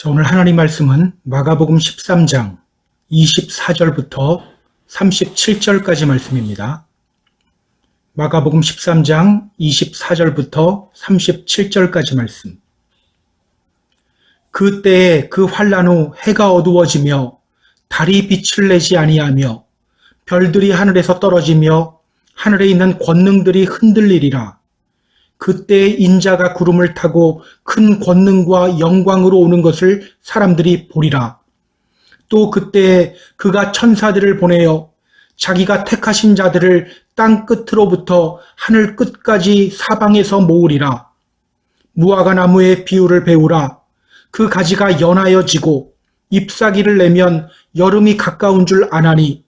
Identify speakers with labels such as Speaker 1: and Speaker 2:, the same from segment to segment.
Speaker 1: 오늘 하나님 말씀은 마가복음 13장 24절부터 37절까지 말씀입니다. 마가복음 13장 24절부터 37절까지 말씀. 그때에 그 환란 후 해가 어두워지며 달이 빛을 내지 아니하며 별들이 하늘에서 떨어지며 하늘에 있는 권능들이 흔들리리라. 그때 인자가 구름을 타고 큰 권능과 영광으로 오는 것을 사람들이 보리라. 또 그때 그가 천사들을 보내어 자기가 택하신 자들을 땅 끝으로부터 하늘 끝까지 사방에서 모으리라. 무화과 나무의 비유를 배우라. 그 가지가 연하여 지고 잎사귀를 내면 여름이 가까운 줄 아나니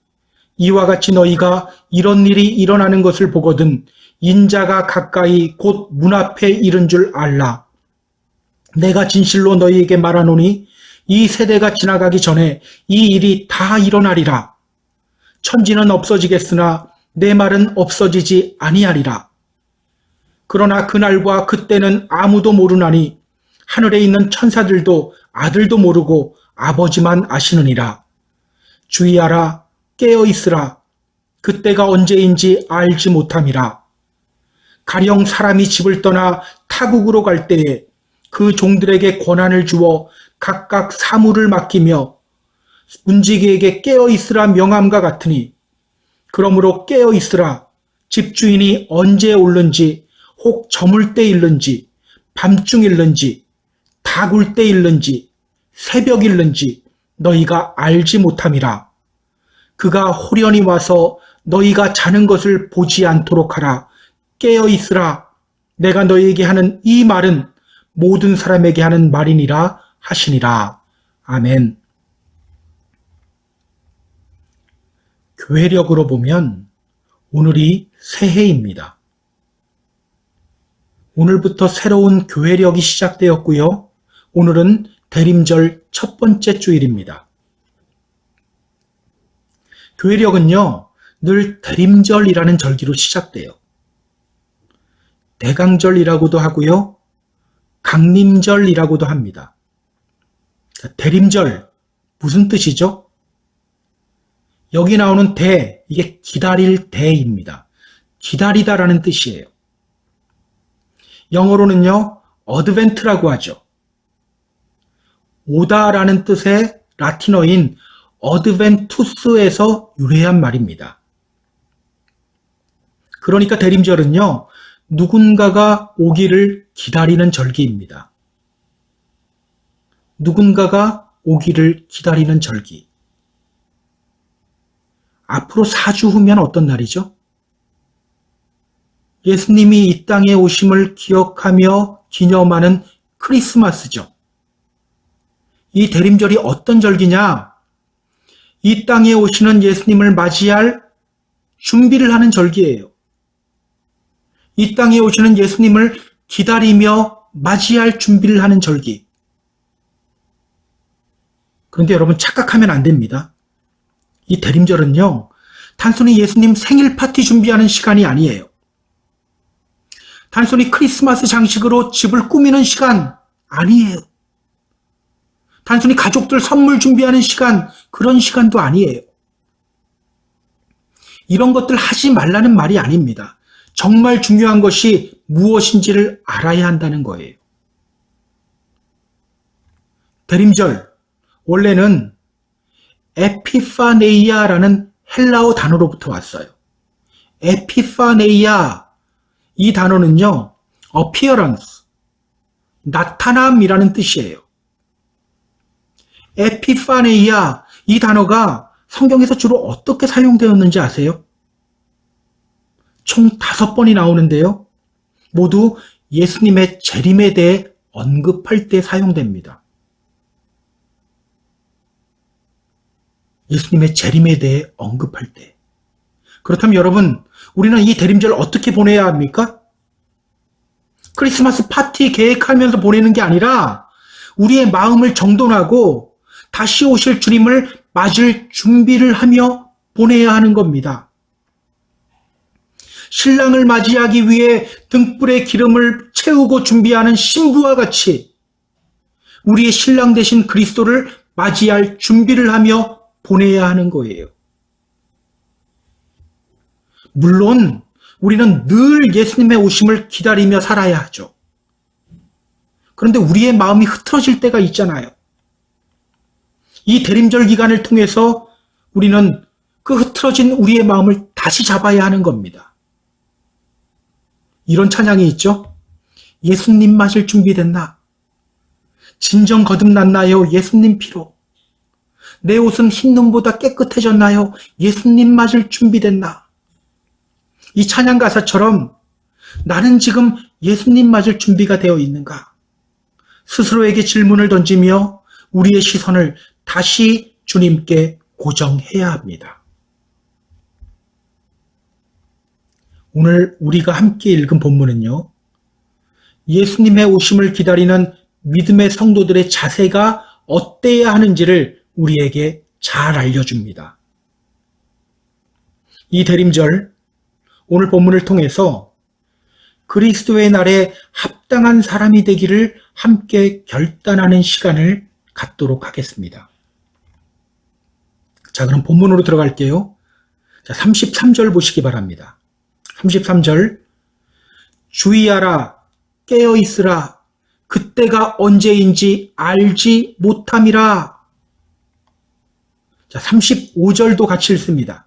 Speaker 1: 이와 같이 너희가 이런 일이 일어나는 것을 보거든 인자가 가까이 곧 문 앞에 이른 줄 알라. 내가 진실로 너희에게 말하노니 이 세대가 지나가기 전에 이 일이 다 일어나리라. 천지는 없어지겠으나 내 말은 없어지지 아니하리라. 그러나 그날과 그때는 아무도 모르나니 하늘에 있는 천사들도 아들도 모르고 아버지만 아시느니라. 주의하라, 깨어 있으라. 그때가 언제인지 알지 못함이라. 가령 사람이 집을 떠나 타국으로 갈 때에 그 종들에게 권한을 주어 각각 사물을 맡기며 문지기에게 깨어 있으라 명함과 같으니, 그러므로 깨어 있으라. 집주인이 언제 올는지, 혹 저물 때 일는지, 밤중 일는지, 다굴 때 일는지, 새벽 일는지 너희가 알지 못함이라. 그가 호련히 와서 너희가 자는 것을 보지 않도록 하라. 깨어 있으라. 내가 너희에게 하는 이 말은 모든 사람에게 하는 말이니라 하시니라. 아멘. 교회력으로 보면 오늘이 새해입니다. 오늘부터 새로운 교회력이 시작되었고요. 오늘은 대림절 첫 번째 주일입니다. 교회력은요, 늘 대림절이라는 절기로 시작돼요. 대강절이라고도 하고요, 강림절이라고도 합니다. 대림절, 무슨 뜻이죠? 여기 나오는 대, 이게 기다릴 대입니다. 기다리다라는 뜻이에요. 영어로는요, 어드벤트라고 하죠. 오다라는 뜻의 라틴어인 어드벤투스에서 유래한 말입니다. 그러니까 대림절은요, 누군가가 오기를 기다리는 절기입니다. 누군가가 오기를 기다리는 절기. 앞으로 4주 후면 어떤 날이죠? 예수님이 이 땅에 오심을 기억하며 기념하는 크리스마스죠. 이 대림절이 어떤 절기냐? 이 땅에 오시는 예수님을 맞이할 준비를 하는 절기예요. 이 땅에 오시는 예수님을 기다리며 맞이할 준비를 하는 절기. 그런데 여러분 착각하면 안 됩니다. 이 대림절은요, 단순히 예수님 생일 파티 준비하는 시간이 아니에요. 단순히 크리스마스 장식으로 집을 꾸미는 시간 아니에요. 단순히 가족들 선물 준비하는 시간, 그런 시간도 아니에요. 이런 것들 하지 말라는 말이 아닙니다. 정말 중요한 것이 무엇인지를 알아야 한다는 거예요. 대림절, 원래는 에피파네이아라는 헬라어 단어로부터 왔어요. 에피파네이아, 이 단어는요, appearance, 나타남이라는 뜻이에요. 에피파네이아, 이 단어가 성경에서 주로 어떻게 사용되었는지 아세요? 총 5번이 나오는데요. 모두 예수님의 재림에 대해 언급할 때 사용됩니다. 예수님의 재림에 대해 언급할 때. 그렇다면 여러분, 우리는 이 대림절 어떻게 보내야 합니까? 크리스마스 파티 계획하면서 보내는 게 아니라 우리의 마음을 정돈하고 다시 오실 주님을 맞을 준비를 하며 보내야 하는 겁니다. 신랑을 맞이하기 위해 등불에 기름을 채우고 준비하는 신부와 같이 우리의 신랑 되신 그리스도를 맞이할 준비를 하며 보내야 하는 거예요. 물론 우리는 늘 예수님의 오심을 기다리며 살아야 하죠. 그런데 우리의 마음이 흐트러질 때가 있잖아요. 이 대림절 기간을 통해서 우리는 그 흐트러진 우리의 마음을 다시 잡아야 하는 겁니다. 이런 찬양이 있죠. 예수님 맞을 준비됐나? 진정 거듭났나요? 예수님 피로. 내 옷은 흰 눈보다 깨끗해졌나요? 예수님 맞을 준비됐나? 이 찬양 가사처럼 나는 지금 예수님 맞을 준비가 되어 있는가? 스스로에게 질문을 던지며 우리의 시선을 다시 주님께 고정해야 합니다. 오늘 우리가 함께 읽은 본문은요, 예수님의 오심을 기다리는 믿음의 성도들의 자세가 어때야 하는지를 우리에게 잘 알려줍니다. 이 대림절, 오늘 본문을 통해서 그리스도의 날에 합당한 사람이 되기를 함께 결단하는 시간을 갖도록 하겠습니다. 자, 그럼 본문으로 들어갈게요. 자, 33절 보시기 바랍니다. 33절, 주의하라, 깨어있으라, 그때가 언제인지 알지 못함이라. 자, 35절도 같이 읽습니다.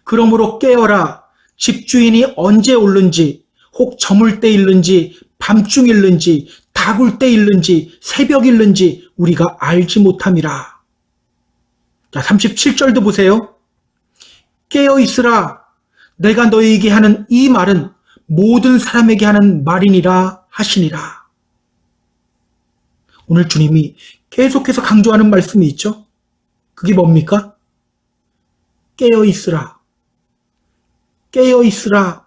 Speaker 1: 그러므로 깨어라, 집주인이 언제 올는지, 혹 저물 때 일는지, 밤중 일는지, 다굴 때 일는지, 새벽 일는지 우리가 알지 못함이라. 자, 37절도 보세요. 깨어있으라, 내가 너희에게 하는 이 말은 모든 사람에게 하는 말이니라 하시니라. 오늘 주님이 계속해서 강조하는 말씀이 있죠. 그게 뭡니까? 깨어있으라, 깨어있으라,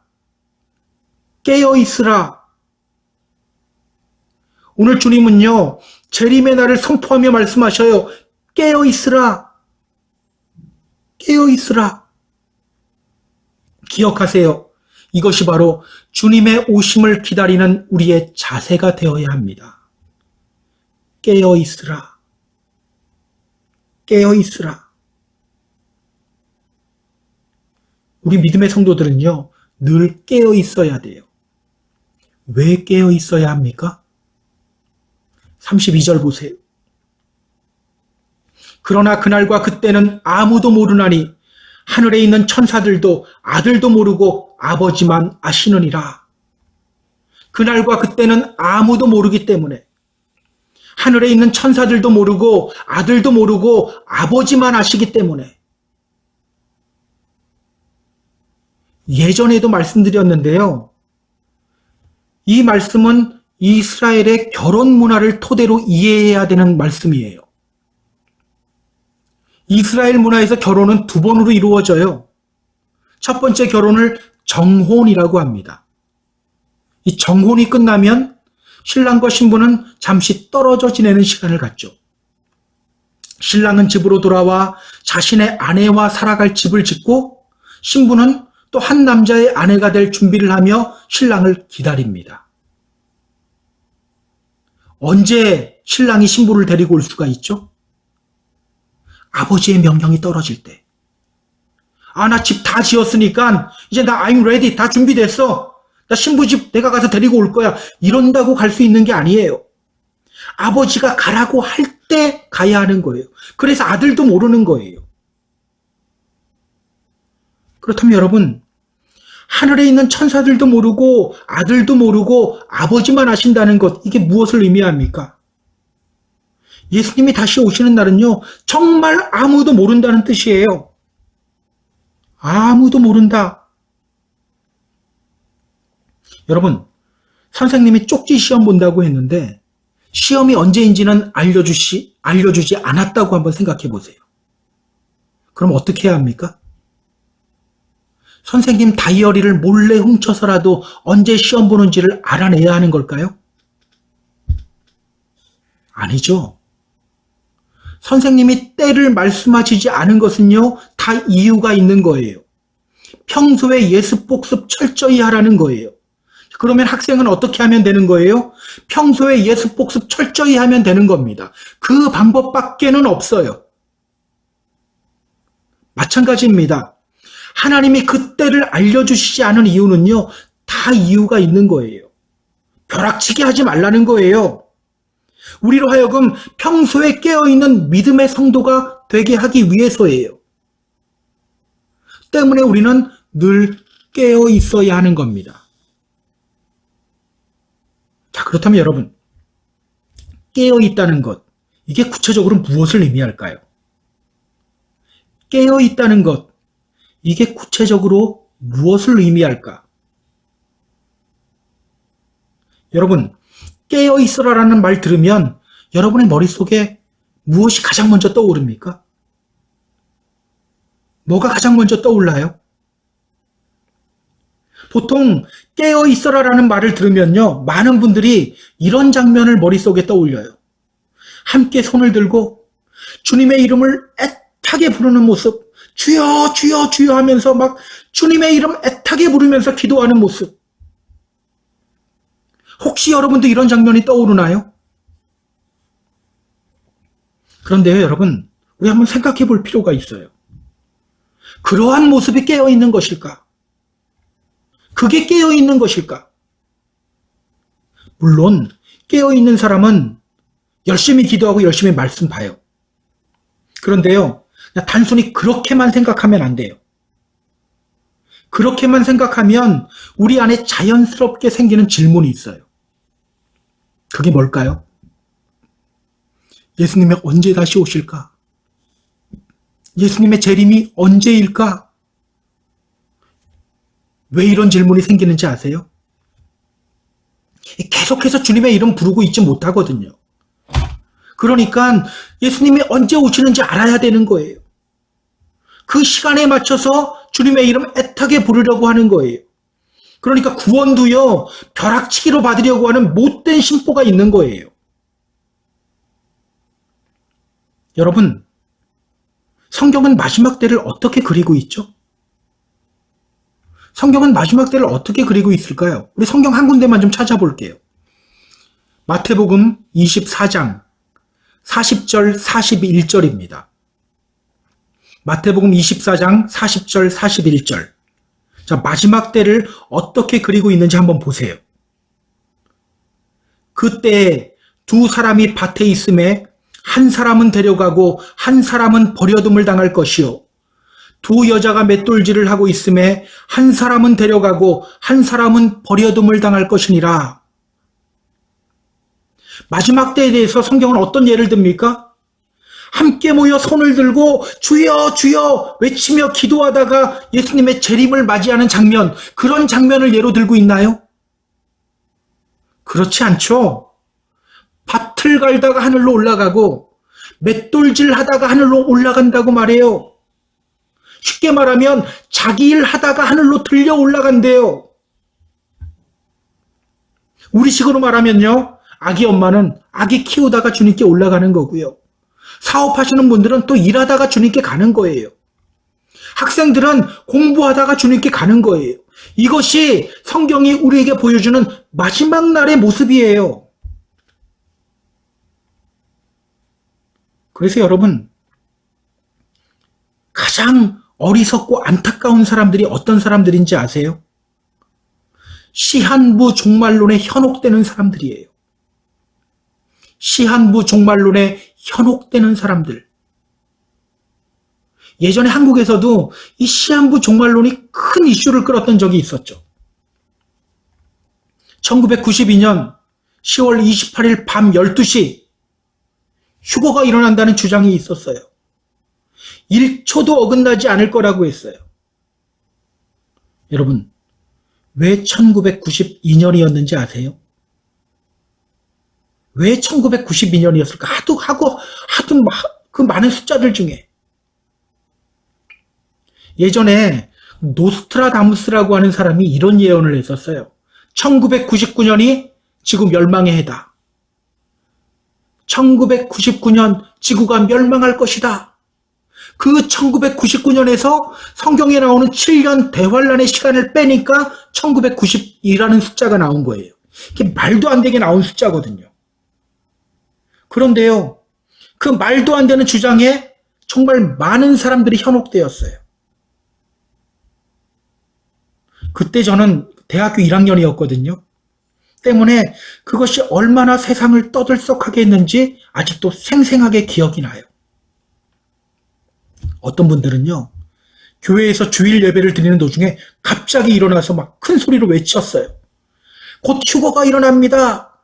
Speaker 1: 깨어있으라. 오늘 주님은요, 재림의 날을 선포하며 말씀하셔요. 깨어있으라, 깨어있으라. 기억하세요. 이것이 바로 주님의 오심을 기다리는 우리의 자세가 되어야 합니다. 깨어있으라, 깨어있으라. 우리 믿음의 성도들은요, 늘 깨어있어야 돼요. 왜 깨어있어야 합니까? 32절 보세요. 그러나 그날과 그때는 아무도 모르나니 하늘에 있는 천사들도 아들도 모르고 아버지만 아시느니라. 그날과 그때는 아무도 모르기 때문에 하늘에 있는 천사들도 모르고 아들도 모르고 아버지만 아시기 때문에 예전에도 말씀드렸는데요. 이 말씀은 이스라엘의 결혼 문화를 토대로 이해해야 되는 말씀이에요. 이스라엘 문화에서 결혼은 두 번으로 이루어져요. 첫 번째 결혼을 정혼이라고 합니다. 이 정혼이 끝나면 신랑과 신부는 잠시 떨어져 지내는 시간을 갖죠. 신랑은 집으로 돌아와 자신의 아내와 살아갈 집을 짓고 신부는 또 한 남자의 아내가 될 준비를 하며 신랑을 기다립니다. 언제 신랑이 신부를 데리고 올 수가 있죠? 아버지의 명령이 떨어질 때. 아, 나 집 다 지었으니까 이제 나 I'm ready. 다 준비됐어. 나 신부 집 내가 가서 데리고 올 거야. 이런다고 갈 수 있는 게 아니에요. 아버지가 가라고 할 때 가야 하는 거예요. 그래서 아들도 모르는 거예요. 그렇다면 여러분, 하늘에 있는 천사들도 모르고 아들도 모르고 아버지만 아신다는 것, 이게 무엇을 의미합니까? 예수님이 다시 오시는 날은요, 정말 아무도 모른다는 뜻이에요. 아무도 모른다. 여러분, 선생님이 쪽지 시험 본다고 했는데 시험이 언제인지는 알려주지 않았다고 한번 생각해 보세요. 그럼 어떻게 해야 합니까? 선생님 다이어리를 몰래 훔쳐서라도 언제 시험 보는지를 알아내야 하는 걸까요? 아니죠. 선생님이 때를 말씀하시지 않은 것은요, 다 이유가 있는 거예요. 평소에 예습 복습 철저히 하라는 거예요. 그러면 학생은 어떻게 하면 되는 거예요? 평소에 예습 복습 철저히 하면 되는 겁니다. 그 방법밖에는 없어요. 마찬가지입니다. 하나님이 그때를 알려주시지 않은 이유는요, 다 이유가 있는 거예요. 벼락치기 하지 말라는 거예요. 우리로 하여금 평소에 깨어있는 믿음의 성도가 되게 하기 위해서예요. 때문에 우리는 늘 깨어 있어야 하는 겁니다. 자, 그렇다면 여러분, 깨어 있다는 것, 이게 구체적으로 무엇을 의미할까요? 깨어 있다는 것, 이게 구체적으로 무엇을 의미할까? 여러분, 깨어 있어라라는 말 들으면 여러분의 머릿속에 무엇이 가장 먼저 떠오릅니까? 뭐가 가장 먼저 떠올라요? 보통 깨어 있어라라는 말을 들으면요, 많은 분들이 이런 장면을 머릿속에 떠올려요. 함께 손을 들고 주님의 이름을 애타게 부르는 모습, 주여 주여 주여 하면서 막 주님의 이름 애타게 부르면서 기도하는 모습. 혹시 여러분도 이런 장면이 떠오르나요? 그런데요, 여러분, 우리 한번 생각해 볼 필요가 있어요. 그러한 모습이 깨어있는 것일까? 그게 깨어있는 것일까? 물론 깨어있는 사람은 열심히 기도하고 열심히 말씀 봐요. 그런데요, 그냥 단순히 그렇게만 생각하면 안 돼요. 그렇게만 생각하면 우리 안에 자연스럽게 생기는 질문이 있어요. 그게 뭘까요? 예수님이 언제 다시 오실까? 예수님의 재림이 언제일까? 왜 이런 질문이 생기는지 아세요? 계속해서 주님의 이름 부르고 있지 못하거든요. 그러니까 예수님이 언제 오시는지 알아야 되는 거예요. 그 시간에 맞춰서 주님의 이름 애타게 부르려고 하는 거예요. 그러니까 구원도요, 벼락치기로 받으려고 하는 못된 심보가 있는 거예요. 여러분, 성경은 마지막 때를 어떻게 그리고 있죠? 성경은 마지막 때를 어떻게 그리고 있을까요? 우리 성경 한 군데만 좀 찾아볼게요. 마태복음 24장 40절 41절입니다. 마태복음 24장 40절 41절. 자, 마지막 때를 어떻게 그리고 있는지 한번 보세요. 그때 두 사람이 밭에 있음에 한 사람은 데려가고 한 사람은 버려둠을 당할 것이요. 두 여자가 맷돌질을 하고 있음에 한 사람은 데려가고 한 사람은 버려둠을 당할 것이니라. 마지막 때에 대해서 성경은 어떤 예를 듭니까? 함께 모여 손을 들고 주여 주여 외치며 기도하다가 예수님의 재림을 맞이하는 장면, 그런 장면을 예로 들고 있나요? 그렇지 않죠. 밭을 갈다가 하늘로 올라가고 맷돌질 하다가 하늘로 올라간다고 말해요. 쉽게 말하면 자기 일 하다가 하늘로 들려 올라간대요. 우리식으로 말하면요, 아기 엄마는 아기 키우다가 주님께 올라가는 거고요. 사업하시는 분들은 또 일하다가 주님께 가는 거예요. 학생들은 공부하다가 주님께 가는 거예요. 이것이 성경이 우리에게 보여주는 마지막 날의 모습이에요. 그래서 여러분, 가장 어리석고 안타까운 사람들이 어떤 사람들인지 아세요? 시한부 종말론에 현혹되는 사람들이에요. 시한부 종말론에 현혹되는 사람들. 예전에 한국에서도 이 시한부 종말론이 큰 이슈를 끌었던 적이 있었죠. 1992년 10월 28일 밤 12시 휴거가 일어난다는 주장이 있었어요. 1초도 어긋나지 않을 거라고 했어요. 여러분, 왜 1992년이었는지 아세요? 왜 1992년이었을까? 하도 그 많은 숫자들 중에. 예전에 노스트라다무스라고 하는 사람이 이런 예언을 했었어요. 1999년이 지구 멸망의 해다. 1999년 지구가 멸망할 것이다. 그 1999년에서 성경에 나오는 7년 대환란의 시간을 빼니까 1992라는 숫자가 나온 거예요. 이게 말도 안 되게 나온 숫자거든요. 그런데요, 그 말도 안 되는 주장에 정말 많은 사람들이 현혹되었어요. 그때 저는 대학교 1학년이었거든요. 때문에 그것이 얼마나 세상을 떠들썩하게 했는지 아직도 생생하게 기억이 나요. 어떤 분들은요, 교회에서 주일 예배를 드리는 도중에 갑자기 일어나서 막 큰 소리로 외쳤어요. 곧 휴거가 일어납니다.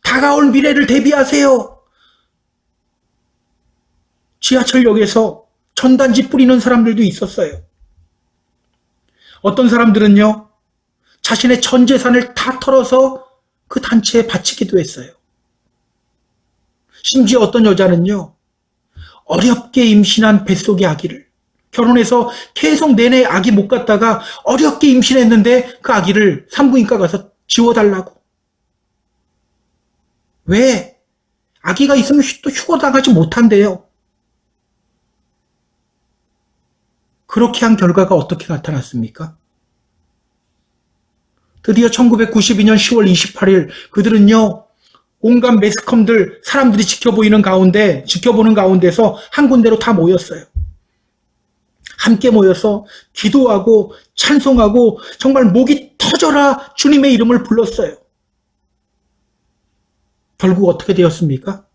Speaker 1: 다가올 미래를 대비하세요. 지하철역에서 전단지 뿌리는 사람들도 있었어요. 어떤 사람들은요, 자신의 전 재산을 다 털어서 그 단체에 바치기도 했어요. 심지어 어떤 여자는요, 어렵게 임신한 뱃속의 아기를, 결혼해서 계속 내내 아기 못 갖다가 어렵게 임신했는데 그 아기를 산부인과 가서 지워달라고. 왜? 아기가 있으면 또 휴거 나가지 못한대요. 그렇게 한 결과가 어떻게 나타났습니까? 드디어 1992년 10월 28일 그들은요, 온갖 매스컴들, 사람들이 지켜보는 가운데서 한 군데로 다 모였어요. 함께 모여서 기도하고 찬송하고 정말 목이 터져라 주님의 이름을 불렀어요. 결국 어떻게 되었습니까?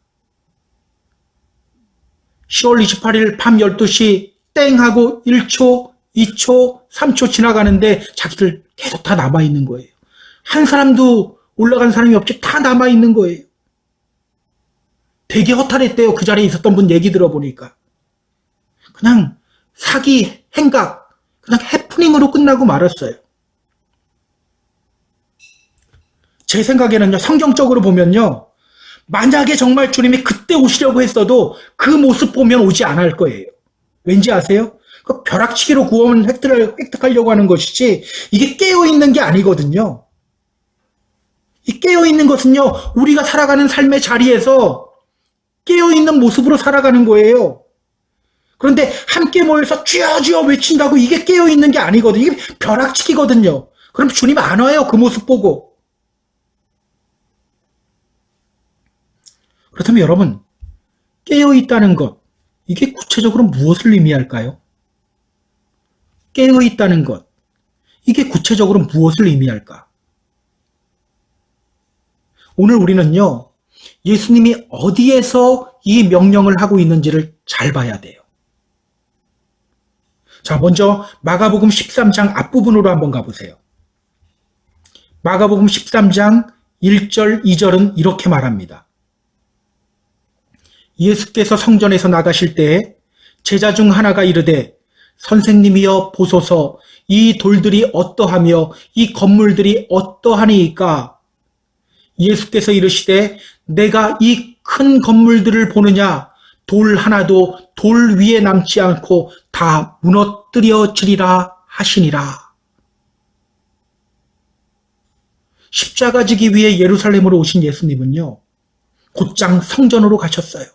Speaker 1: 10월 28일 밤 12시 땡 하고 1초, 2초, 3초 지나가는데 자기들 계속 다 남아있는 거예요. 한 사람도 올라간 사람이 없이 다 남아있는 거예요. 되게 허탈했대요. 그 자리에 있었던 분 얘기 들어보니까. 그냥 사기, 행각, 그냥 해프닝으로 끝나고 말았어요. 제 생각에는요, 성경적으로 보면요, 만약에 정말 주님이 그때 오시려고 했어도 그 모습 보면 오지 않을 거예요. 왠지 아세요? 그 벼락치기로 구원 획득하려고 하는 것이지 이게 깨어있는 게 아니거든요. 이 깨어있는 것은요, 우리가 살아가는 삶의 자리에서 깨어있는 모습으로 살아가는 거예요. 그런데 함께 모여서 주여 주여 외친다고 이게 깨어있는 게 아니거든요. 이게 벼락치기거든요. 그럼 주님 안 와요, 그 모습 보고. 그렇다면 여러분, 깨어있다는 것, 이게 구체적으로 무엇을 의미할까요? 깨어있다는 것, 이게 구체적으로 무엇을 의미할까? 오늘 우리는요, 예수님이 어디에서 이 명령을 하고 있는지를 잘 봐야 돼요. 자, 먼저 마가복음 13장 앞부분으로 한번 가보세요. 마가복음 13장 1절, 2절은 이렇게 말합니다. 예수께서 성전에서 나가실 때에 제자 중 하나가 이르되 선생님이여 보소서 이 돌들이 어떠하며 이 건물들이 어떠하니이까. 예수께서 이르시되 내가 이 큰 건물들을 보느냐. 돌 하나도 돌 위에 남지 않고 다 무너뜨려지리라 하시니라. 십자가 지기 위해 예루살렘으로 오신 예수님은요, 곧장 성전으로 가셨어요.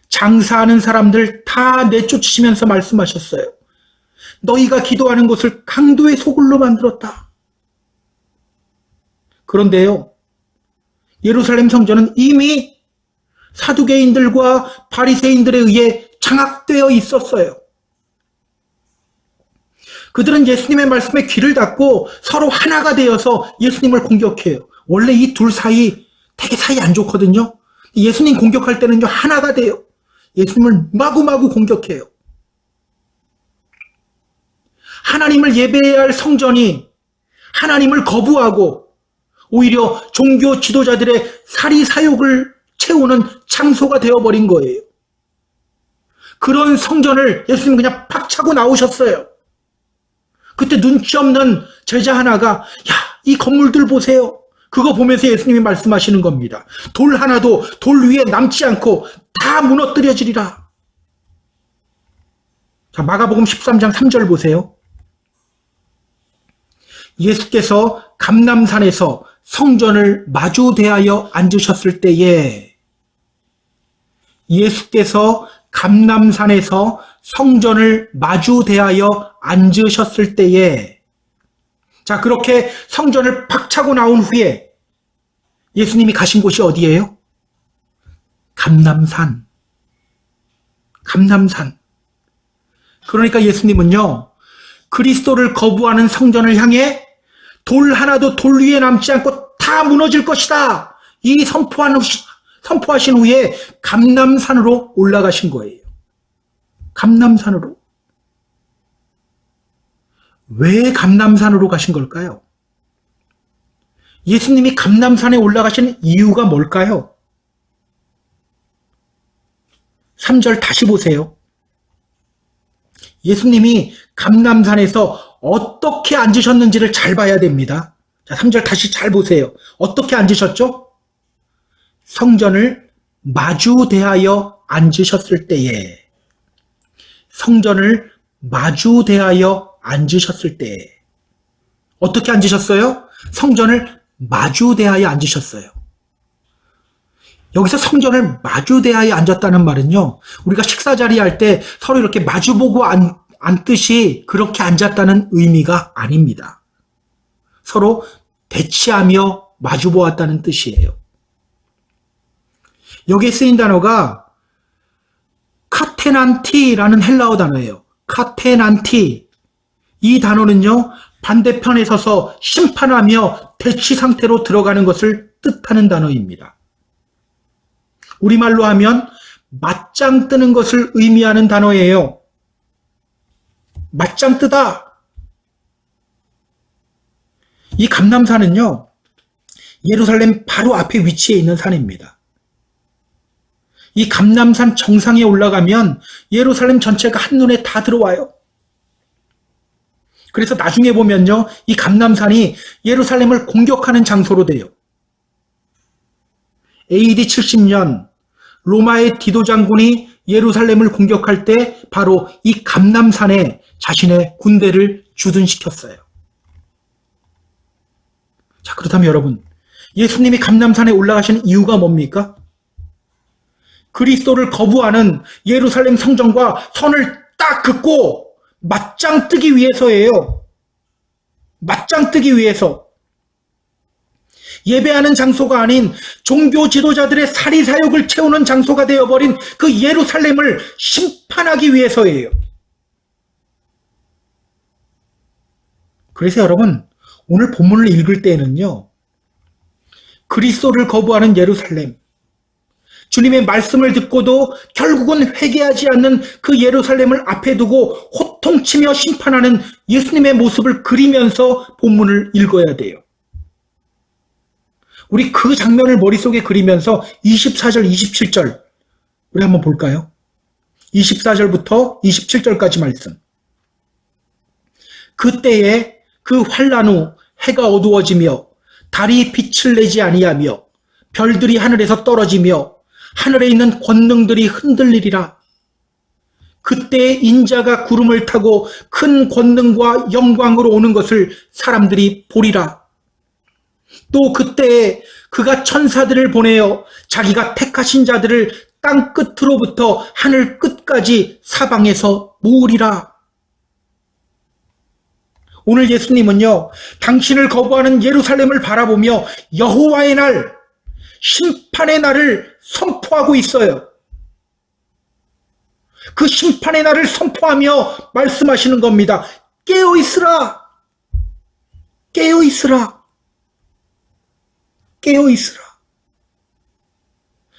Speaker 1: 장사하는 사람들 다 내쫓으시면서 말씀하셨어요. 너희가 기도하는 곳을 강도의 소굴로 만들었다. 그런데요, 예루살렘 성전은 이미 사두개인들과 바리새인들에 의해 장악되어 있었어요. 그들은 예수님의 말씀에 귀를 닫고 서로 하나가 되어서 예수님을 공격해요. 원래 이 둘 사이 되게 사이 안 좋거든요. 예수님 공격할 때는요, 하나가 돼요. 예수님을 마구마구 공격해요. 하나님을 예배해야 할 성전이 하나님을 거부하고 오히려 종교 지도자들의 사리사욕을 채우는 장소가 되어버린 거예요. 그런 성전을 예수님은 그냥 팍 차고 나오셨어요. 그때 눈치 없는 제자 하나가 야, 이 건물들 보세요. 그거 보면서 예수님이 말씀하시는 겁니다. 돌 하나도 돌 위에 남지 않고 다 무너뜨려지리라. 자, 마가복음 13장 3절 보세요. 예수께서 감람산에서 성전을 마주 대하여 앉으셨을 때에 예수께서 감람산에서 성전을 마주 대하여 앉으셨을 때에, 자, 그렇게 성전을 팍 차고 나온 후에 예수님이 가신 곳이 어디예요? 감람산. 감람산. 그러니까 예수님은요, 그리스도를 거부하는 성전을 향해 돌 하나도 돌 위에 남지 않고 다 무너질 것이다, 이 선포하신 후에 감람산으로 올라가신 거예요. 감람산으로. 왜 감람산으로 가신 걸까요? 예수님이 감람산에 올라가신 이유가 뭘까요? 3절 다시 보세요. 예수님이 감람산에서 어떻게 앉으셨는지를 잘 봐야 됩니다. 자, 3절 다시 잘 보세요. 어떻게 앉으셨죠? 성전을 마주 대하여 앉으셨을 때에. 성전을 마주 대하여 앉으셨을 때에. 어떻게 앉으셨어요? 성전을 마주 대하여 앉으셨어요. 여기서 성전을 마주 대하여 앉았다는 말은요, 우리가 식사 자리 할 때 서로 이렇게 마주보고 앉듯이 그렇게 앉았다는 의미가 아닙니다. 서로 대치하며 마주보았다는 뜻이에요. 여기에 쓰인 단어가 카테난티라는 헬라어 단어예요. 카테난티. 이 단어는요, 반대편에 서서 심판하며 대치 상태로 들어가는 것을 뜻하는 단어입니다. 우리말로 하면 맞짱 뜨는 것을 의미하는 단어예요. 맞짱 뜨다. 이 감람산은요, 예루살렘 바로 앞에 위치해 있는 산입니다. 이 감람산 정상에 올라가면 예루살렘 전체가 한눈에 다 들어와요. 그래서 나중에 보면요, 이 감람산이 예루살렘을 공격하는 장소로 돼요. AD 70년 로마의 디도 장군이 예루살렘을 공격할 때 바로 이 감람산에 자신의 군대를 주둔시켰어요. 자, 그렇다면 여러분, 예수님이 감람산에 올라가시는 이유가 뭡니까? 그리스도를 거부하는 예루살렘 성전과 선을 딱 긋고 맞짱 뜨기 위해서예요. 맞짱 뜨기 위해서. 예배하는 장소가 아닌 종교 지도자들의 사리사욕을 채우는 장소가 되어버린 그 예루살렘을 심판하기 위해서예요. 그래서 여러분, 오늘 본문을 읽을 때에는요, 그리스도를 거부하는 예루살렘, 주님의 말씀을 듣고도 결국은 회개하지 않는 그 예루살렘을 앞에 두고 호통치며 심판하는 예수님의 모습을 그리면서 본문을 읽어야 돼요. 우리 그 장면을 머릿속에 그리면서 24절, 27절 우리 한번 볼까요? 24절부터 27절까지 말씀. 그때에 그 환난 후 해가 어두워지며 달이 빛을 내지 아니하며 별들이 하늘에서 떨어지며 하늘에 있는 권능들이 흔들리리라. 그때 인자가 구름을 타고 큰 권능과 영광으로 오는 것을 사람들이 보리라. 또 그때에 그가 천사들을 보내어 자기가 택하신 자들을 땅 끝으로부터 하늘 끝까지 사방에서 모으리라. 오늘 예수님은요, 당신을 거부하는 예루살렘을 바라보며 여호와의 날, 심판의 날을 선포하고 있어요. 그 심판의 날을 선포하며 말씀하시는 겁니다. 깨어 있으라. 깨어 있으라. 깨어 있으라.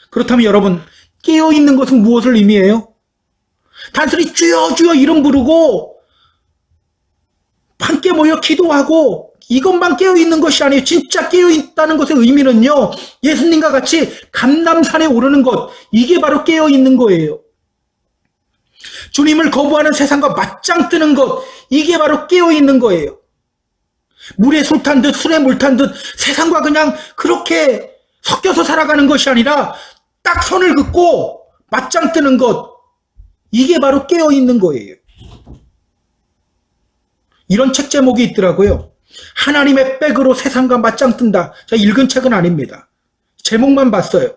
Speaker 1: 그렇다면 여러분, 깨어 있는 것은 무엇을 의미해요? 단순히 주여 주여 이름 부르고 함께 모여 기도하고 이것만 깨어 있는 것이 아니에요. 진짜 깨어 있다는 것의 의미는요, 예수님과 같이 감람산에 오르는 것, 이게 바로 깨어 있는 거예요. 주님을 거부하는 세상과 맞짱 뜨는 것, 이게 바로 깨어 있는 거예요. 물에 술 탄 듯 술에 물 탄 듯 세상과 그냥 그렇게 섞여서 살아가는 것이 아니라 딱 선을 긋고 맞짱 뜨는 것, 이게 바로 깨어 있는 거예요. 이런 책 제목이 있더라고요. 하나님의 백으로 세상과 맞짱 뜬다. 제가 읽은 책은 아닙니다. 제목만 봤어요.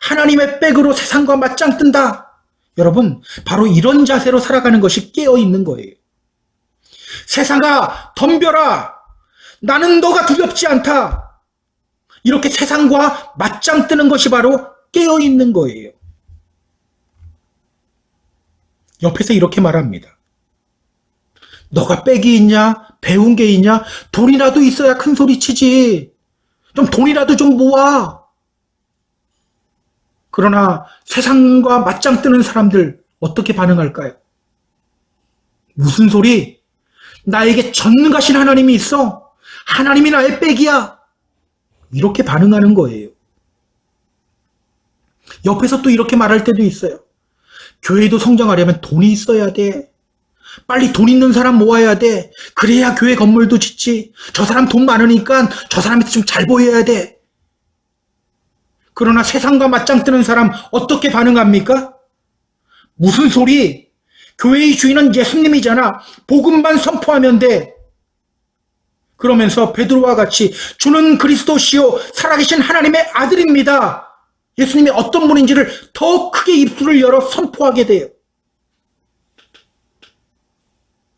Speaker 1: 하나님의 백으로 세상과 맞짱 뜬다. 여러분, 바로 이런 자세로 살아가는 것이 깨어있는 거예요. 세상아, 덤벼라! 나는 너가 두렵지 않다! 이렇게 세상과 맞짱 뜨는 것이 바로 깨어있는 거예요. 옆에서 이렇게 말합니다. 너가 빽이 있냐? 배운 게 있냐? 돈이라도 있어야 큰 소리 치지. 좀 돈이라도 좀 모아. 그러나 세상과 맞짱 뜨는 사람들 어떻게 반응할까요? 무슨 소리? 나에게 전능하신 하나님이 있어. 하나님이 나의 빽이야. 이렇게 반응하는 거예요. 옆에서 또 이렇게 말할 때도 있어요. 교회도 성장하려면 돈이 있어야 돼. 빨리 돈 있는 사람 모아야 돼. 그래야 교회 건물도 짓지. 저 사람 돈 많으니까 저 사람한테 좀 잘 보여야 돼. 그러나 세상과 맞짱 뜨는 사람 어떻게 반응합니까? 무슨 소리? 교회의 주인은 예수님이잖아. 복음만 선포하면 돼. 그러면서 베드로와 같이 주는 그리스도시요 살아계신 하나님의 아들입니다. 예수님이 어떤 분인지를 더 크게 입술을 열어 선포하게 돼요.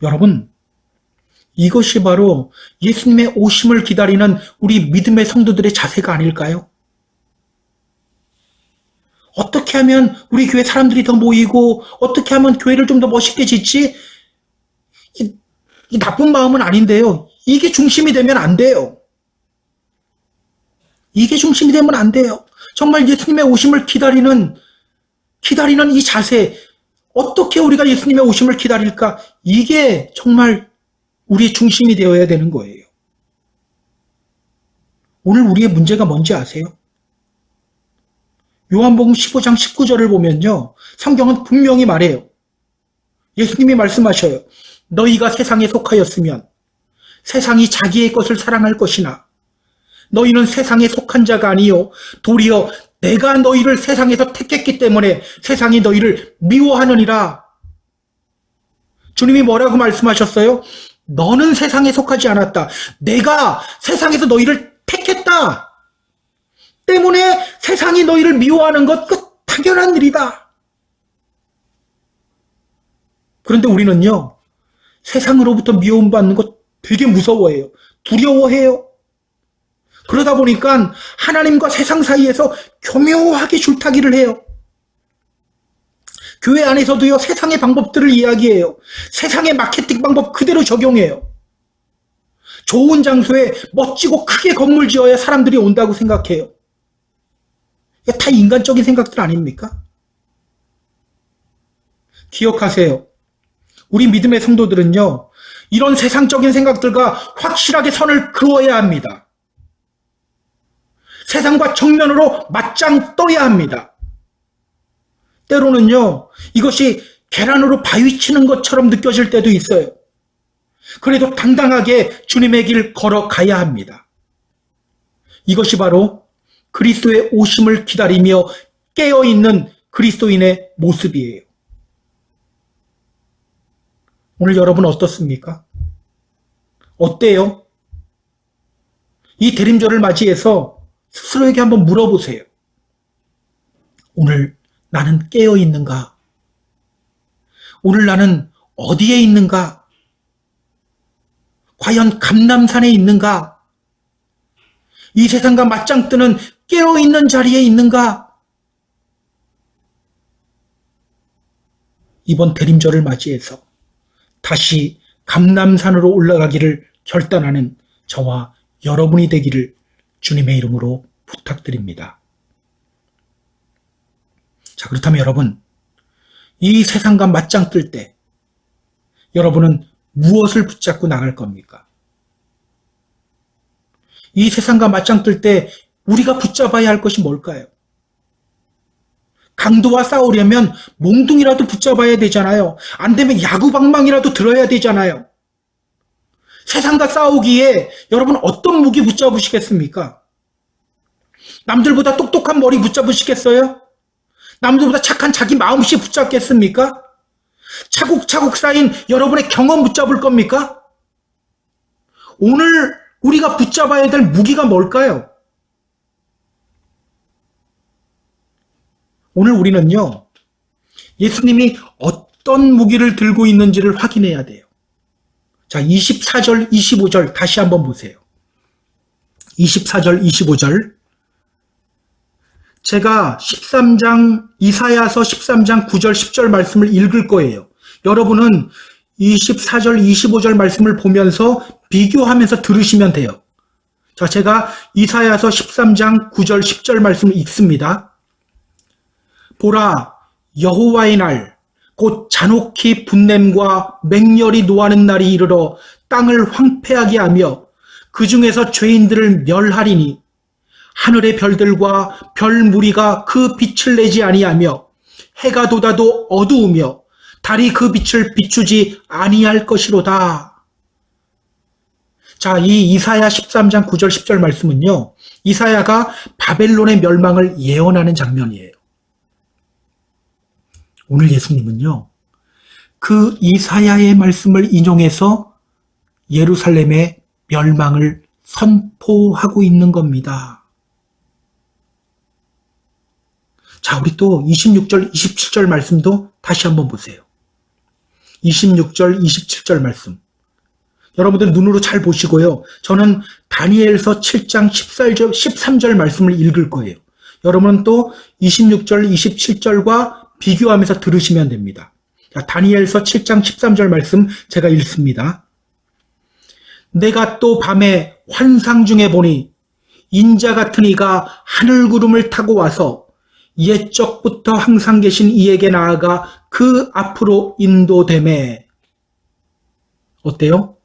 Speaker 1: 여러분, 이것이 바로 예수님의 오심을 기다리는 우리 믿음의 성도들의 자세가 아닐까요? 어떻게 하면 우리 교회 사람들이 더 모이고 어떻게 하면 교회를 좀 더 멋있게 짓지? 이 나쁜 마음은 아닌데요. 이게 중심이 되면 안 돼요. 이게 중심이 되면 안 돼요. 정말 예수님의 오심을 기다리는 이 자세, 어떻게 우리가 예수님의 오심을 기다릴까? 이게 정말 우리의 중심이 되어야 되는 거예요. 오늘 우리의 문제가 뭔지 아세요? 요한복음 15장 19절을 보면요. 성경은 분명히 말해요. 예수님이 말씀하셔요. 너희가 세상에 속하였으면 세상이 자기의 것을 사랑할 것이나 너희는 세상에 속한 자가 아니요 도리어 내가 너희를 세상에서 택했기 때문에 세상이 너희를 미워하느니라. 주님이 뭐라고 말씀하셨어요? 너는 세상에 속하지 않았다. 내가 세상에서 너희를 택했다. 때문에 세상이 너희를 미워하는 것, 그 당연한 일이다. 그런데 우리는요, 세상으로부터 미움받는 것 되게 무서워해요. 두려워해요. 그러다 보니까 하나님과 세상 사이에서 교묘하게 줄타기를 해요. 교회 안에서도요, 세상의 방법들을 이야기해요. 세상의 마케팅 방법 그대로 적용해요. 좋은 장소에 멋지고 크게 건물 지어야 사람들이 온다고 생각해요. 이게 다 인간적인 생각들 아닙니까? 기억하세요. 우리 믿음의 성도들은요, 이런 세상적인 생각들과 확실하게 선을 그어야 합니다. 세상과 정면으로 맞짱 떠야 합니다. 때로는요, 이것이 계란으로 바위 치는 것처럼 느껴질 때도 있어요. 그래도 당당하게 주님의 길 걸어가야 합니다. 이것이 바로 그리스도의 오심을 기다리며 깨어있는 그리스도인의 모습이에요. 오늘 여러분 어떻습니까? 어때요? 이 대림절을 맞이해서 스스로에게 한번 물어보세요. 오늘 나는 깨어있는가? 오늘 나는 어디에 있는가? 과연 감람산에 있는가? 이 세상과 맞짱 뜨는 깨어있는 자리에 있는가? 이번 대림절을 맞이해서 다시 감람산으로 올라가기를 결단하는 저와 여러분이 되기를 주님의 이름으로 부탁드립니다. 자, 그렇다면 여러분, 이 세상과 맞짱 뜰 때 여러분은 무엇을 붙잡고 나갈 겁니까? 이 세상과 맞짱 뜰 때 우리가 붙잡아야 할 것이 뭘까요? 강도와 싸우려면 몽둥이라도 붙잡아야 되잖아요. 안 되면 야구방망이라도 들어야 되잖아요. 세상과 싸우기에 여러분 어떤 무기 붙잡으시겠습니까? 남들보다 똑똑한 머리 붙잡으시겠어요? 남들보다 착한 자기 마음씨 붙잡겠습니까? 차곡차곡 쌓인 여러분의 경험 붙잡을 겁니까? 오늘 우리가 붙잡아야 될 무기가 뭘까요? 오늘 우리는요, 예수님이 어떤 무기를 들고 있는지를 확인해야 돼요. 자, 24절, 25절 다시 한번 보세요. 24절, 25절. 제가 13장, 이사야서 13장 9절, 10절 말씀을 읽을 거예요. 여러분은 24절, 25절 말씀을 보면서 비교하면서 들으시면 돼요. 자, 제가 이사야서 13장 9절, 10절 말씀을 읽습니다. 보라, 여호와의 날, 곧 잔혹히 분냄과 맹렬히 노하는 날이 이르러 땅을 황폐하게 하며 그 중에서 죄인들을 멸하리니 하늘의 별들과 별 무리가 그 빛을 내지 아니하며 해가 돋아도 어두우며 달이 그 빛을 비추지 아니할 것이로다. 자, 이 이사야 13장 9절 10절 말씀은요, 이사야가 바벨론의 멸망을 예언하는 장면이에요. 오늘 예수님은요, 그 이사야의 말씀을 인용해서 예루살렘의 멸망을 선포하고 있는 겁니다. 자, 우리 또 26절, 27절 말씀도 다시 한번 보세요. 26절, 27절 말씀. 여러분들 눈으로 잘 보시고요. 저는 다니엘서 7장 13절 말씀을 읽을 거예요. 여러분은 또 26절, 27절과 비교하면서 들으시면 됩니다. 자, 다니엘서 7장 13절 말씀 제가 읽습니다. 내가 또 밤에 환상 중에 보니 인자 같은 이가 하늘구름을 타고 와서 옛적부터 항상 계신 이에게 나아가 그 앞으로 인도되매. 어때요?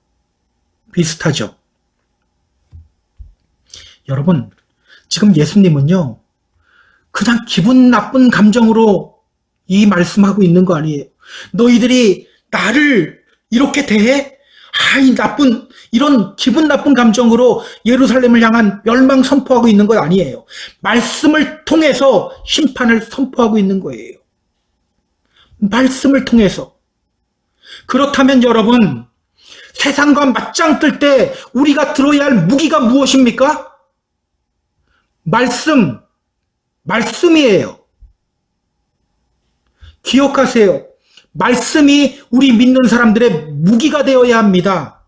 Speaker 1: 비슷하죠? 여러분, 지금 예수님은요, 그냥 기분 나쁜 감정으로 이 말씀하고 있는 거 아니에요. 너희들이 나를 이렇게 대해? 이 나쁜, 이런 기분 나쁜 감정으로 예루살렘을 향한 멸망 선포하고 있는 것 아니에요. 말씀을 통해서 심판을 선포하고 있는 거예요. 말씀을 통해서. 그렇다면 여러분, 세상과 맞짱 뜰 때 우리가 들어야 할 무기가 무엇입니까? 말씀이에요. 기억하세요. 말씀이 우리 믿는 사람들의 무기가 되어야 합니다.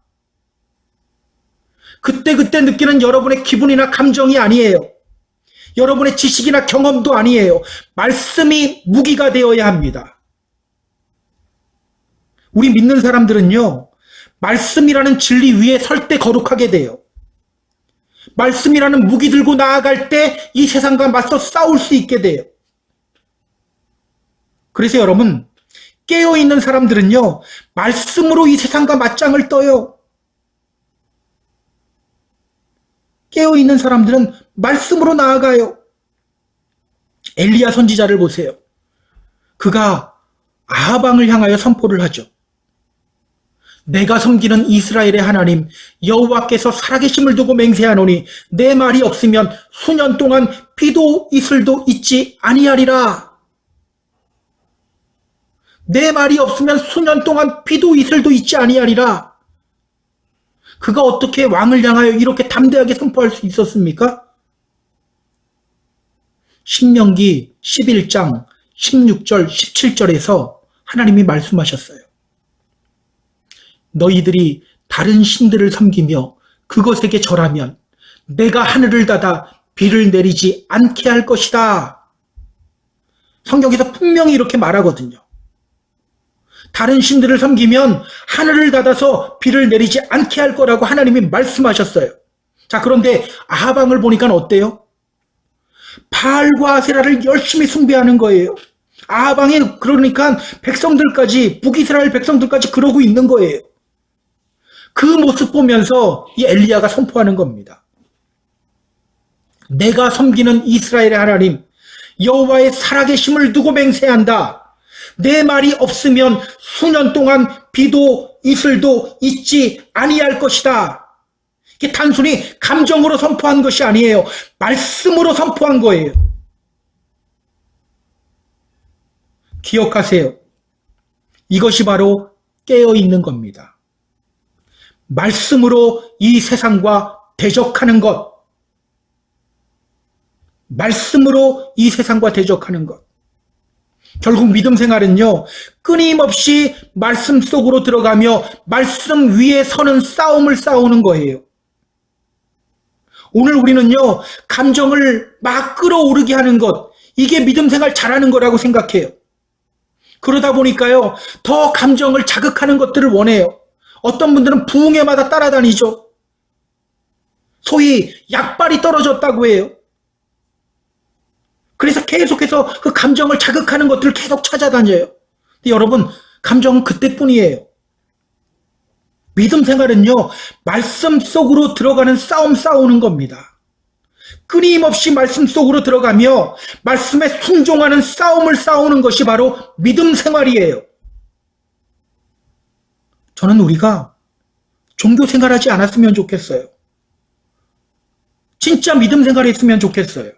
Speaker 1: 그때그때 느끼는 여러분의 기분이나 감정이 아니에요. 여러분의 지식이나 경험도 아니에요. 말씀이 무기가 되어야 합니다. 우리 믿는 사람들은요, 말씀이라는 진리 위에 설 때 거룩하게 돼요. 말씀이라는 무기 들고 나아갈 때 이 세상과 맞서 싸울 수 있게 돼요. 그래서 여러분, 깨어있는 사람들은요, 말씀으로 이 세상과 맞짱을 떠요. 깨어있는 사람들은 말씀으로 나아가요. 엘리야 선지자를 보세요. 그가 아하방을 향하여 선포를 하죠. 내가 섬기는 이스라엘의 하나님 여호와께서 살아계심을 두고 맹세하노니 내 말이 없으면 수년 동안 비도 이슬도 있지 아니하리라. 내 말이 없으면 수년 동안 비도 이슬도 있지 아니하리라. 그가 어떻게 왕을 향하여 이렇게 담대하게 선포할 수 있었습니까? 신명기 11장 16절 17절에서 하나님이 말씀하셨어요. 너희들이 다른 신들을 섬기며 그것에게 절하면 내가 하늘을 닫아 비를 내리지 않게 할 것이다. 성경에서 분명히 이렇게 말하거든요. 다른 신들을 섬기면 하늘을 닫아서 비를 내리지 않게 할 거라고 하나님이 말씀하셨어요. 자, 그런데 아하방을 보니까 어때요? 바알과 아세라를 열심히 숭배하는 거예요. 아하방이 그러니까 백성들까지, 북이스라엘 백성들까지 그러고 있는 거예요. 그 모습 보면서 이 엘리야가 선포하는 겁니다. 내가 섬기는 이스라엘의 하나님 여호와의 살아계심을 두고 맹세한다. 내 말이 없으면 수년 동안 비도 이슬도 있지 아니할 것이다. 이게 단순히 감정으로 선포한 것이 아니에요. 말씀으로 선포한 거예요. 기억하세요. 이것이 바로 깨어있는 겁니다. 말씀으로 이 세상과 대적하는 것. 말씀으로 이 세상과 대적하는 것. 결국 믿음 생활은요, 끊임없이 말씀 속으로 들어가며 말씀 위에 서는 싸움을 싸우는 거예요. 오늘 우리는요, 감정을 막 끌어오르게 하는 것, 이게 믿음 생활 잘하는 거라고 생각해요. 그러다 보니까요, 더 감정을 자극하는 것들을 원해요. 어떤 분들은 부흥회마다 따라다니죠. 소위 약발이 떨어졌다고 해요. 그래서 계속해서 그 감정을 자극하는 것들을 계속 찾아다녀요. 근데 여러분, 감정은 그때뿐이에요. 믿음 생활은요, 말씀 속으로 들어가는 싸움 싸우는 겁니다. 끊임없이 말씀 속으로 들어가며 말씀에 순종하는 싸움을 싸우는 것이 바로 믿음 생활이에요. 저는 우리가 종교 생활하지 않았으면 좋겠어요. 진짜 믿음 생활했으면 좋겠어요.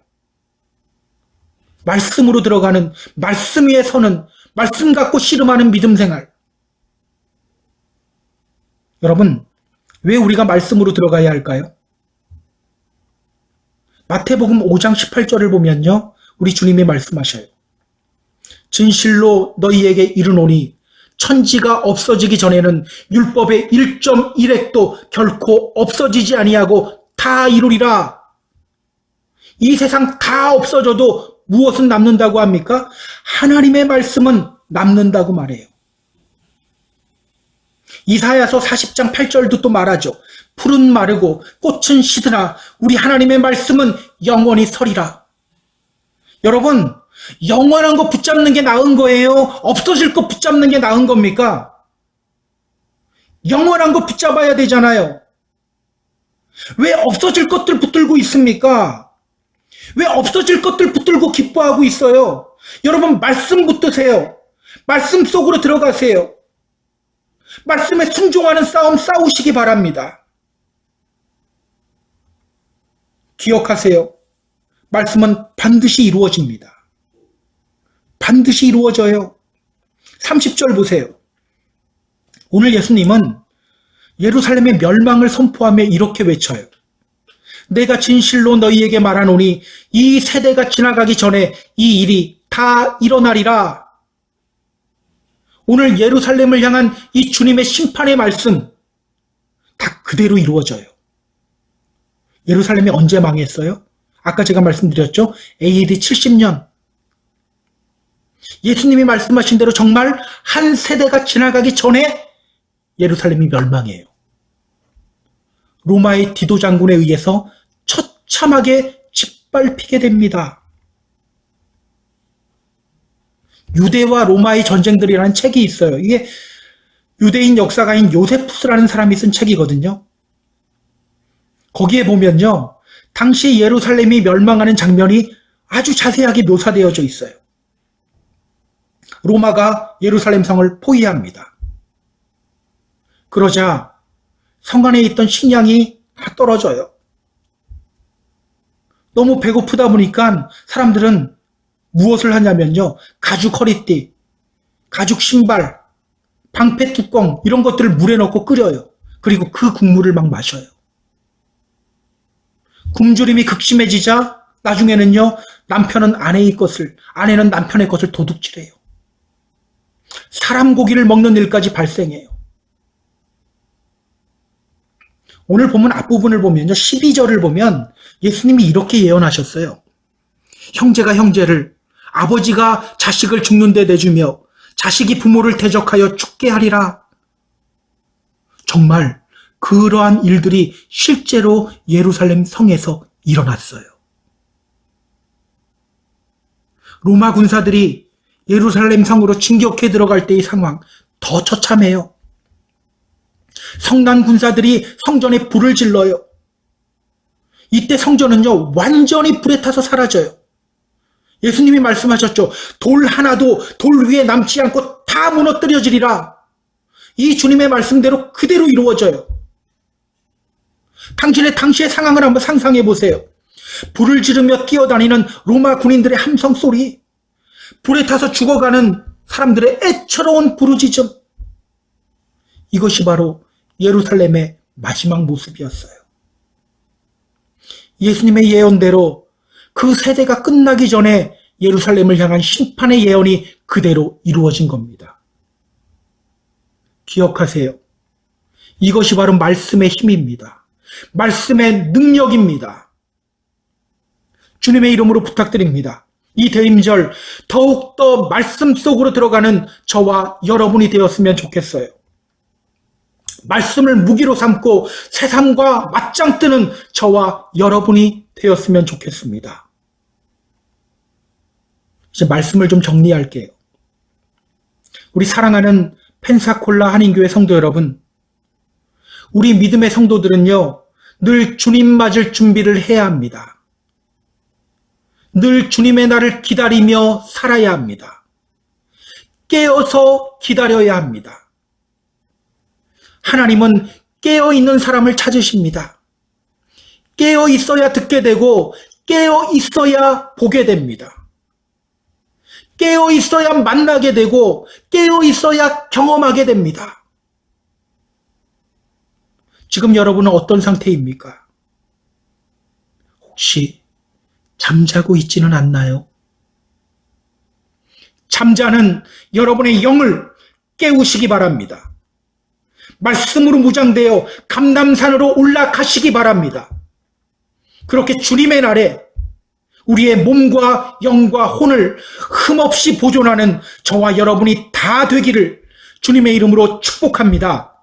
Speaker 1: 말씀으로 들어가는, 말씀 위에 서는, 말씀 갖고 씨름하는 믿음 생활. 여러분, 왜 우리가 말씀으로 들어가야 할까요? 마태복음 5장 18절을 보면요, 우리 주님이 말씀하셔요. 진실로 너희에게 이르노니 천지가 없어지기 전에는 율법의 1.1획도 결코 없어지지 아니하고 다 이루리라. 이 세상 다 없어져도 무엇은 남는다고 합니까? 하나님의 말씀은 남는다고 말해요. 이사야서 40장 8절도 또 말하죠. 풀은 마르고 꽃은 시드나 우리 하나님의 말씀은 영원히 서리라. 여러분, 영원한 거 붙잡는 게 나은 거예요? 없어질 거 붙잡는 게 나은 겁니까? 영원한 거 붙잡아야 되잖아요. 왜 없어질 것들 붙들고 있습니까? 왜 없어질 것들 붙들고 기뻐하고 있어요? 여러분, 말씀 붙드세요. 말씀 속으로 들어가세요. 말씀에 순종하는 싸움 싸우시기 바랍니다. 기억하세요. 말씀은 반드시 이루어집니다. 반드시 이루어져요. 30절 보세요. 오늘 예수님은 예루살렘의 멸망을 선포하며 이렇게 외쳐요. 내가 진실로 너희에게 말하노니 이 세대가 지나가기 전에 이 일이 다 일어나리라. 오늘 예루살렘을 향한 이 주님의 심판의 말씀 다 그대로 이루어져요. 예루살렘이 언제 망했어요? 아까 제가 말씀드렸죠? AD 70년. 예수님이 말씀하신 대로 정말 한 세대가 지나가기 전에 예루살렘이 멸망해요. 로마의 디도 장군에 의해서 처참하게 짓밟히게 됩니다. 유대와 로마의 전쟁들이라는 책이 있어요. 이게 유대인 역사가인 요세푸스라는 사람이 쓴 책이거든요. 거기에 보면요, 당시 예루살렘이 멸망하는 장면이 아주 자세하게 묘사되어져 있어요. 로마가 예루살렘 성을 포위합니다. 그러자 성 안에 있던 식량이 다 떨어져요. 너무 배고프다 보니까 사람들은 무엇을 하냐면요, 가죽 허리띠, 가죽 신발, 방패 뚜껑 이런 것들을 물에 넣고 끓여요. 그리고 그 국물을 막 마셔요. 굶주림이 극심해지자 나중에는요, 남편은 아내의 것을, 아내는 남편의 것을 도둑질해요. 사람 고기를 먹는 일까지 발생해요. 오늘 보면 앞부분을 보면요, 12절을 보면 예수님이 이렇게 예언하셨어요. 형제가 형제를, 아버지가 자식을 죽는 데 내주며 자식이 부모를 대적하여 죽게 하리라. 정말 그러한 일들이 실제로 예루살렘 성에서 일어났어요. 로마 군사들이 예루살렘 성으로 진격해 들어갈 때의 상황 더 처참해요. 성난 군사들이 성전에 불을 질러요. 이때 성전은요, 완전히 불에 타서 사라져요. 예수님이 말씀하셨죠. 돌 하나도 돌 위에 남지 않고 다 무너뜨려지리라. 이 주님의 말씀대로 그대로 이루어져요. 당신의 당시의 상황을 한번 상상해 보세요. 불을 지르며 뛰어다니는 로마 군인들의 함성 소리, 불에 타서 죽어가는 사람들의 애처로운 부르짖음, 이것이 바로 예루살렘의 마지막 모습이었어요. 예수님의 예언대로 그 세대가 끝나기 전에 예루살렘을 향한 심판의 예언이 그대로 이루어진 겁니다. 기억하세요. 이것이 바로 말씀의 힘입니다. 말씀의 능력입니다. 주님의 이름으로 부탁드립니다. 이 대임절 더욱더 말씀 속으로 들어가는 저와 여러분이 되었으면 좋겠어요. 말씀을 무기로 삼고 세상과 맞짱 뜨는 저와 여러분이 되었으면 좋겠습니다. 이제 말씀을 좀 정리할게요. 우리 사랑하는 펜사콜라 한인교회 성도 여러분, 우리 믿음의 성도들은요, 늘 주님 맞을 준비를 해야 합니다. 늘 주님의 날을 기다리며 살아야 합니다. 깨어서 기다려야 합니다. 하나님은 깨어있는 사람을 찾으십니다. 깨어 있어야 듣게 되고 깨어 있어야 보게 됩니다. 깨어 있어야 만나게 되고 깨어 있어야 경험하게 됩니다. 지금 여러분은 어떤 상태입니까? 혹시 잠자고 있지는 않나요? 잠자는 여러분의 영을 깨우시기 바랍니다. 말씀으로 무장되어 감람산으로 올라가시기 바랍니다. 그렇게 주님의 날에 우리의 몸과 영과 혼을 흠없이 보존하는 저와 여러분이 다 되기를 주님의 이름으로 축복합니다.